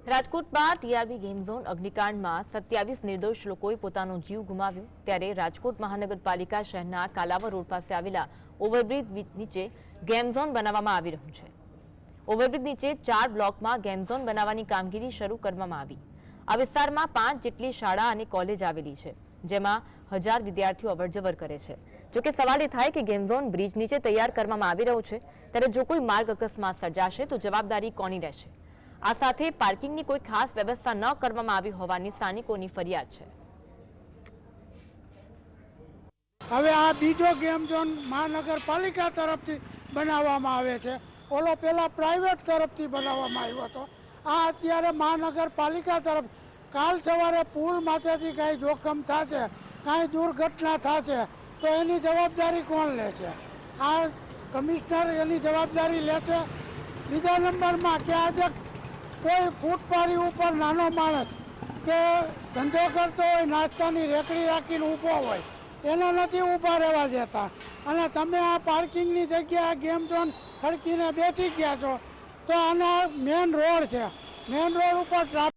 રાજકોટમાં TRB game zone અગ્નિકાંડમાં 27 નિર્દોષ લોકોએ પોતાનો જીવ ગુમાવ્યો ત્યારે રાજકોટ મહાનગરપાલિકા શહેરના કાલાવર રોડ પાસે આવેલા ઓવરબ્રિજ નીચે ગેમ ઝોન બનાવવામાં આવી રહ્યું છે। ઓવરબ્રિજ નીચે 4 બ્લોકમાં ગેમ ઝોન બનાવવાની કામગીરી શરૂ કરવામાં આવી। આ વિસ્તારમાં 5 જેટલી શાળા અને કોલેજ આવેલી છે, જેમાં 1000 વિદ્યાર્થીઓ અવરજવર કરે છે। જોકે સવાલ એ થાય કે ગેમ ઝોન બ્રિજ નીચે તૈયાર કરવામાં આવી રહ્યું છે, ત્યારે જો કોઈ માર્ગ અકસ્માત સર્જાશે તો જવાબદારી કોની રહેશે? આ સાથે પાર્કિંગની કોઈ ખાસ વ્યવસ્થા ન કરવામાં આવી હોવાની સ્થાનિકોની ફરિયાદ છે। હવે આ બીજો ગેમ ઝોન મહાનગરપાલિકા તરફથી બનાવવામાં આવે છે। ઓલો પહેલાં પ્રાઇવેટ તરફથી બનાવવામાં આવ્યો હતો। આ અત્યારે મહાનગરપાલિકા તરફ કાલ સવારે પુલ માથેથી કાંઈ જોખમ થશે, કાંઈ દુર્ઘટના થશે તો એની જવાબદારી કોણ લે છે? આ કમિશનર એની જવાબદારી લે છે। બીજા નંબરમાં કે આજે કોઈ ફૂટપારી ઉપર નાનો માણસ કે ધંધો કરતો હોય, નાસ્તાની રેકડી રાખીને ઊભો હોય, એને નથી ઊભા રહેવા દેતા અને તમે આ પાર્કિંગની જગ્યાએ ગેમ ઝોન ખડકીને બેસી ગયા છો તો આના મેઇન રોડ છે, મેઇન રોડ ઉપર ટ્રાફિક